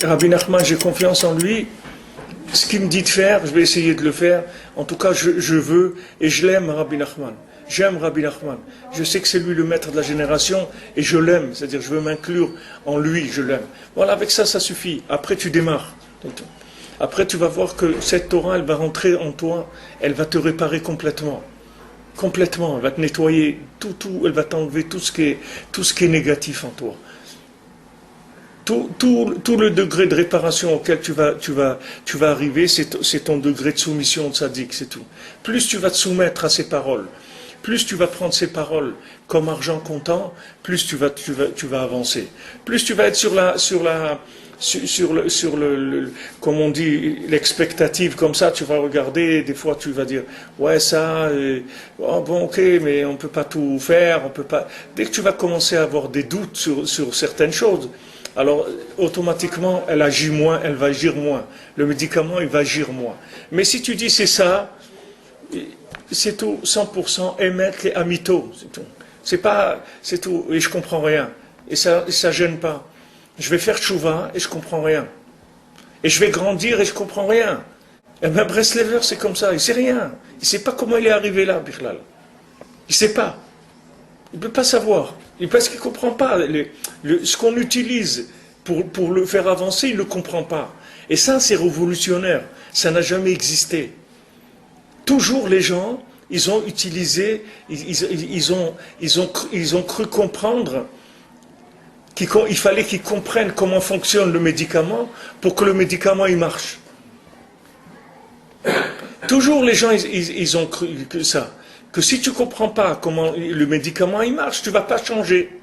Rabbi Nachman, j'ai confiance en lui. Ce qu'il me dit de faire, je vais essayer de le faire. En tout cas, je veux et je l'aime, Rabbi Nachman. J'aime Rabbi Nachman. Je sais que c'est lui le maître de la génération et je l'aime. C'est-à-dire, je veux m'inclure en lui, je l'aime. Voilà, avec ça, ça suffit. Après, tu démarres. Après, tu vas voir que cette Torah, elle va rentrer en toi. Elle va te réparer complètement. Complètement. Elle va te nettoyer tout. Elle va t'enlever tout ce qui est négatif en toi. Tout le degré de réparation auquel tu vas arriver, c'est ton degré de soumission de tzaddik, c'est tout. Plus tu vas te soumettre à ces paroles, plus tu vas prendre ces paroles comme argent comptant, plus tu vas avancer. Plus tu vas être comme on dit, l'expectative comme ça, tu vas regarder, des fois tu vas dire, ouais ça, oh, bon ok, mais on peut pas tout faire, on peut pas. Dès que tu vas commencer à avoir des doutes sur certaines choses, alors automatiquement elle agit moins, elle va agir moins. Le médicament il va agir moins. Mais si tu dis c'est ça, c'est tout, 100% émettre les amito, c'est tout. C'est tout, et je comprends rien. Et ça gêne pas. Je vais faire tchouva et je comprends rien. Et je vais grandir et je comprends rien. Et même Breslever c'est comme ça, il sait rien. Il sait pas comment il est arrivé là, Bichlal. Il sait pas. Il ne peut pas savoir. Parce qu'il ne comprend pas. Ce qu'on utilise pour le faire avancer, il ne le comprend pas. Et ça, c'est révolutionnaire. Ça n'a jamais existé. Toujours les gens, ils ont utilisé, ils ont cru comprendre qu'il fallait qu'ils comprennent comment fonctionne le médicament pour que le médicament il marche. Toujours les gens, ils ont cru que ça. Que si tu ne comprends pas comment le médicament il marche, tu ne vas pas changer.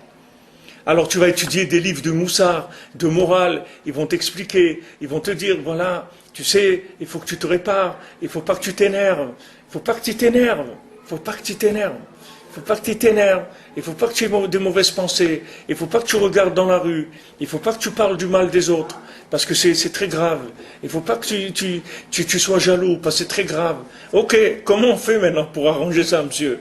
Alors tu vas étudier des livres de moussard, de morale, ils vont t'expliquer, ils vont te dire, voilà, tu sais, il faut que tu te répares, il ne faut pas que tu t'énerves, il ne faut pas que tu t'énerves, il ne faut pas que tu t'énerves, il ne faut pas que tu t'énerves, il ne faut pas que tu aies de mauvaises pensées, il ne faut pas que tu regardes dans la rue, il ne faut pas que tu parles du mal des autres, parce que c'est très grave. Il ne faut pas que tu sois jaloux, parce que c'est très grave. Ok, comment on fait maintenant pour arranger ça, monsieur?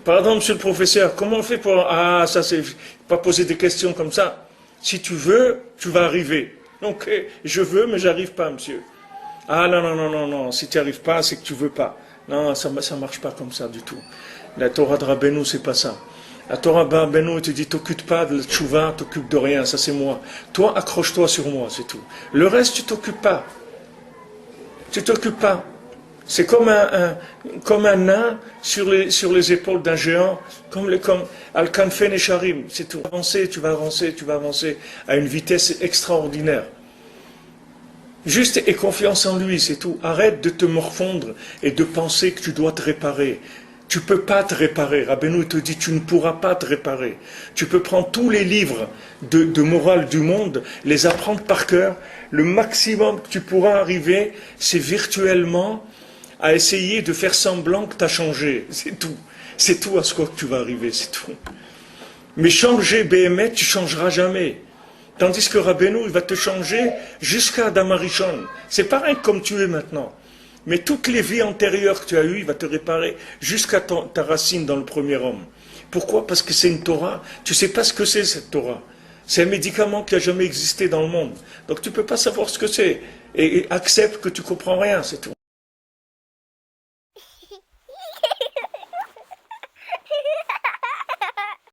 Pardon, monsieur le professeur, comment on fait pour... Ah, ça c'est... Pas poser des questions comme ça. Si tu veux, tu vas arriver. Ok, je veux, mais j'arrive pas, monsieur. Ah non, si tu n'y arrives pas, c'est que tu veux pas. Non, ça marche pas comme ça du tout. La Torah de Rabbeinu, c'est pas ça. La Torah de Rabbeinu, il te dit, t'occupe pas de la tchouva, t'occupe de rien, ça c'est moi. Toi, accroche-toi sur moi, c'est tout. Le reste, tu t'occupes pas. Tu t'occupes pas. C'est comme un nain sur les épaules d'un géant, comme Al-Kanfen et Sharim, c'est tout. Tu vas avancer à une vitesse extraordinaire. Juste aie confiance en lui, c'est tout. Arrête de te morfondre et de penser que tu dois te réparer. Tu ne peux pas te réparer. Rabbeinu te dit, tu ne pourras pas te réparer. Tu peux prendre tous les livres de morale du monde, les apprendre par cœur. Le maximum que tu pourras arriver, c'est virtuellement à essayer de faire semblant que tu as changé. C'est tout. C'est tout à ce que tu vas arriver, c'est tout. Mais changer BMS, tu ne changeras jamais. Tandis que Rabbeinu, il va te changer jusqu'à Adam Arishon. C'est pareil comme tu es maintenant. Mais toutes les vies antérieures que tu as eues, il va te réparer jusqu'à ta racine dans le premier homme. Pourquoi? Parce que c'est une Torah. Tu ne sais pas ce que c'est cette Torah. C'est un médicament qui n'a jamais existé dans le monde. Donc tu ne peux pas savoir ce que c'est. Et accepte que tu ne comprends rien, c'est tout.